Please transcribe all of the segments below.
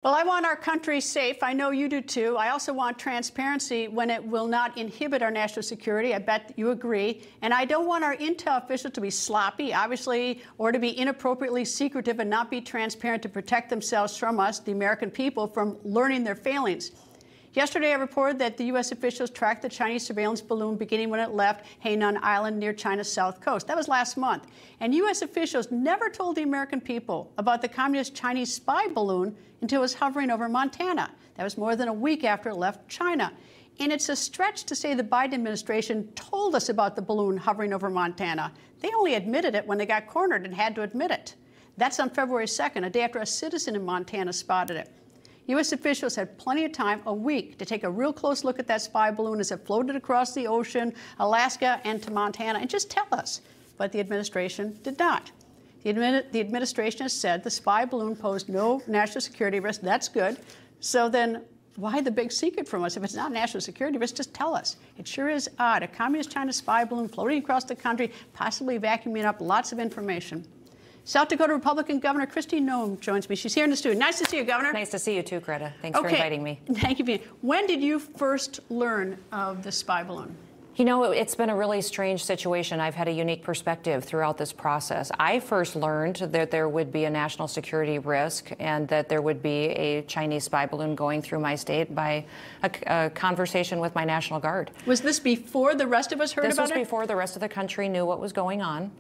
Well, I want our country safe. I know you do too. I also want transparency when it will not inhibit our national security. I bet you agree. And I don't want our intel officials to be sloppy, obviously, or to be inappropriately secretive and not be transparent to protect themselves from us, the American people, from learning their failings. Yesterday, I reported that the U.S. officials tracked the Chinese surveillance balloon beginning when it left Hainan Island near China's south coast. That was last month. And U.S. officials never told the American people about the communist Chinese spy balloon until it was hovering over Montana. That was more than a week after it left China. And it's a stretch to say the Biden administration told us about the balloon hovering over Montana. They only admitted it when they got cornered and had to admit it. That's on February 2nd, a day after a citizen in Montana spotted it. U.S. officials had plenty of time, a week, to take a real close look at that spy balloon as it floated across the ocean, Alaska, and to Montana, and just tell us. But the administration did not. The administration has said the spy balloon posed no national security risk. That's good. So then why the big secret from us? If it's not national security risk, just tell us. It sure is odd. A communist China spy balloon floating across the country, possibly vacuuming up lots of information. South Dakota Republican Governor Kristi Noem joins me. She's here in the studio. Nice to see you, Governor. Nice to see you too, Greta. Thanks for inviting me. Thank you. When did you first learn of the spy balloon? You know, it's been a really strange situation. I've had a unique perspective throughout this process. I first learned that there would be a national security risk and that there would be a Chinese spy balloon going through my state by a conversation with my National Guard. Was this before the rest of us heard about it? This was before the rest of the country knew what was going on.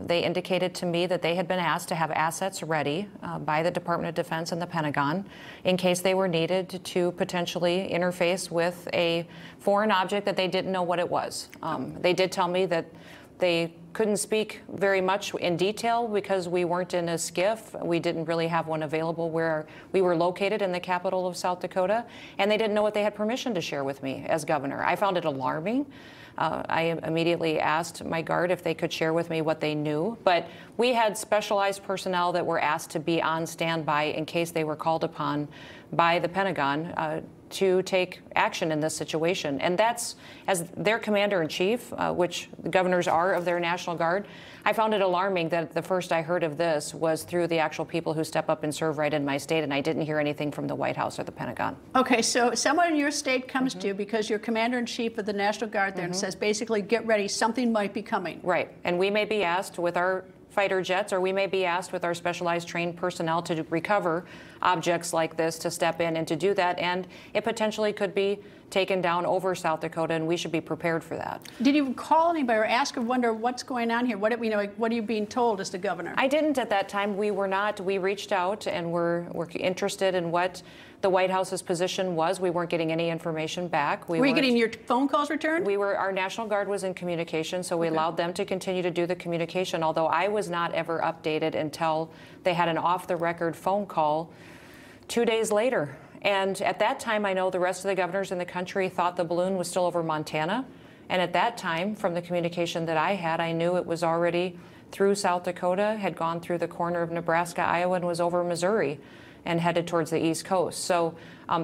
They indicated to me that they had been asked to have assets ready by the Department of Defense and the Pentagon in case they were needed to potentially interface with a foreign object that they didn't know what it was. They did tell me that they couldn't speak very much in detail because we weren't in a skiff. We didn't really have one available where we were located in the capital of South Dakota, and they didn't know what they had permission to share with me as governor. I found it alarming. I immediately asked my Guard if they could share with me what they knew, but we had specialized personnel that were asked to be on standby in case they were called upon by the Pentagon to take action in this situation. And that's, as their commander-in-chief, which the governors are of their National Guard, I found it alarming that the first I heard of this was through the actual people who step up and serve right in my state, and I didn't hear anything from the White House or the Pentagon. Okay, so someone in your state comes to you because you're commander-in-chief of the National Guard there and says, basically, get ready, something might be coming. Right, and we may be asked with our fighter jets, or we may be asked with our specialized trained personnel to recover objects like this, to step in and to do that, and it potentially could be taken down over South Dakota, and we should be prepared for that. Did you call anybody or ask or wonder what's going on here? What are you being told as the governor? I didn't at that time. We were not. We reached out and were interested in what the White House's position was. We weren't getting any information back. Were you getting your phone calls returned? Our National Guard was in communication, so we allowed them to continue to do the communication, although I was not ever updated until they had an off-the-record phone call 2 days later. And at that time, I know the rest of the governors in the country thought the balloon was still over Montana. And at that time, from the communication that I had, I knew it was already through South Dakota, had gone through the corner of Nebraska, Iowa, and was over Missouri and headed towards the East Coast. So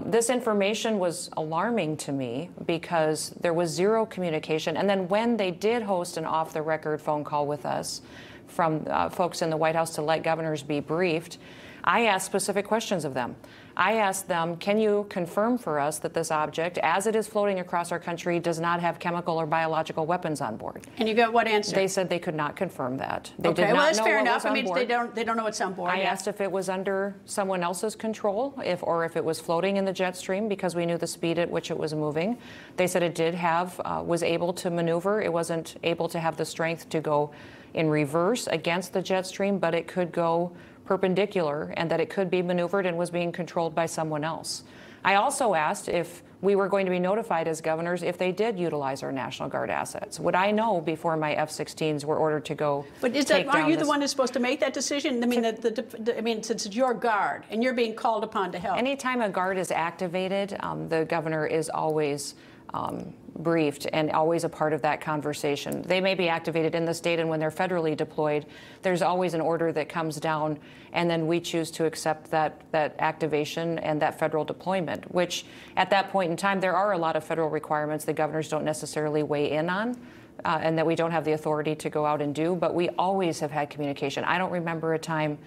this information was alarming to me because there was zero communication. And then when they did host an off-the-record phone call with us from folks in the White House to let governors be briefed, I asked specific questions of them. I asked them, can you confirm for us that this object, as it is floating across our country, does not have chemical or biological weapons on board? And you got what answer? They said they could not confirm that. They okay, did not well, that's know fair what enough. was on I mean, board. they don't know what's on board. I asked if it was under someone else's control, or if it was floating in the jet stream, because we knew the speed at which it was moving. They said it did have, was able to maneuver. It wasn't able to have the strength to go in reverse against the jet stream, but it could go perpendicular, and that it could be maneuvered and was being controlled by someone else. I also asked if we were going to be notified as governors if they did utilize our National Guard assets. Would I know before my F-16s were ordered to go? But aren't you the one who's supposed to make that decision? I mean, since it's your Guard and you're being called upon to help. Anytime a Guard is activated, the governor is always briefed and always a part of that conversation. They may be activated in the state, and when they're federally deployed, there's always an order that comes down, and then we choose to accept that activation and that federal deployment, which at that point in time, there are a lot of federal requirements the governors don't necessarily weigh in on. And that we don't have the authority to go out and do, but we always have had communication. I don't remember a time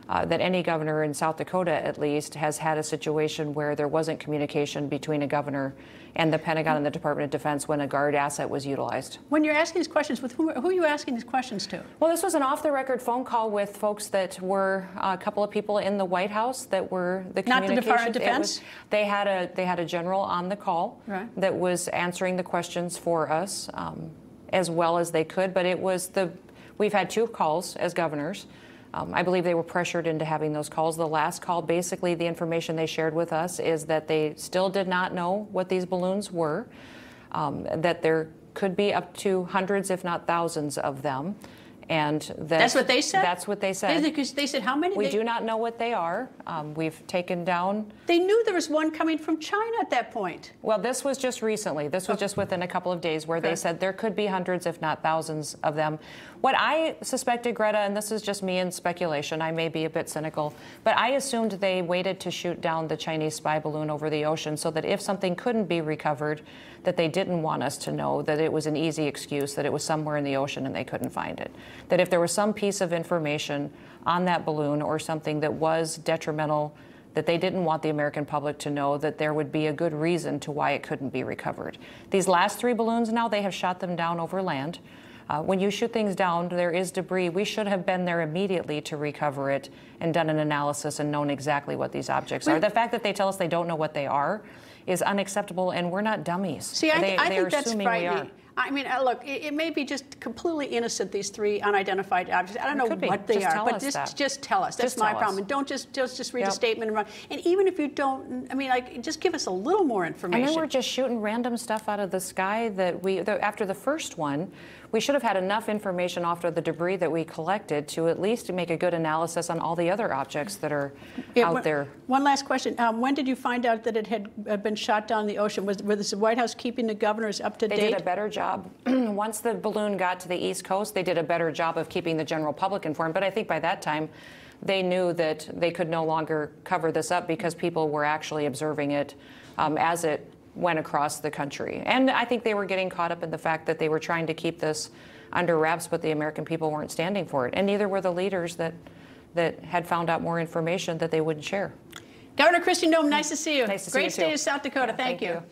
that any governor in South Dakota, at least, has had a situation where there wasn't communication between a governor and the Pentagon and the Department of Defense when a guard asset was utilized. When you're asking these questions, with who are you asking these questions to? Well, this was an off-the-record phone call with folks that were a couple of people in the White House that were the communication. Not the Department of Defense? They had a general on the call that was answering the questions for us as well as they could, but it was we've had 2 calls as governors. I believe they were pressured into having those calls. The last call, basically the information they shared with us is that they still did not know what these balloons were, that there could be up to hundreds, if not thousands of them. And that's what they said? That's what they said. They said how many? We do not know what they are. We've taken down. They knew there was one coming from China at that point. Well, this was just recently. This was just within a couple of days where they said there could be hundreds, if not thousands of them. What I suspected, Greta, and this is just me in speculation, I may be a bit cynical, but I assumed they waited to shoot down the Chinese spy balloon over the ocean so that if something couldn't be recovered, that they didn't want us to know, that it was an easy excuse, that it was somewhere in the ocean and they couldn't find it. That if there was some piece of information on that balloon or something that was detrimental, that they didn't want the American public to know, that there would be a good reason to why it couldn't be recovered. These last 3 balloons now, they have shot them down over land. When you shoot things down, there is debris. We should have been there immediately to recover it and done an analysis and known exactly what these objects are. The fact that they tell us they don't know what they are is unacceptable, and we're not dummies. See, I think that's frightening. We are. I mean, look, it may be just completely innocent, these 3 unidentified objects. I don't know what they are, but just tell us. That's my problem. And don't just read a statement and run. And even if you don't, I mean, like, just give us a little more information. And then we're just shooting random stuff out of the sky that after the first one, we should have had enough information off of the debris that we collected to at least make a good analysis on all the other objects that are out there. One last question. When did you find out that it had been shot down in the ocean? Was the White House keeping the governors up to date? They did a better job. Once the balloon got to the East Coast, they did a better job of keeping the general public informed. But I think by that time, they knew that they could no longer cover this up because people were actually observing it as it went across the country. And I think they were getting caught up in the fact that they were trying to keep this under wraps, but the American people weren't standing for it. And neither were the leaders that had found out more information that they wouldn't share. Governor Kristi Noem, nice to see you. Nice to see you Great state of South Dakota. Thank you.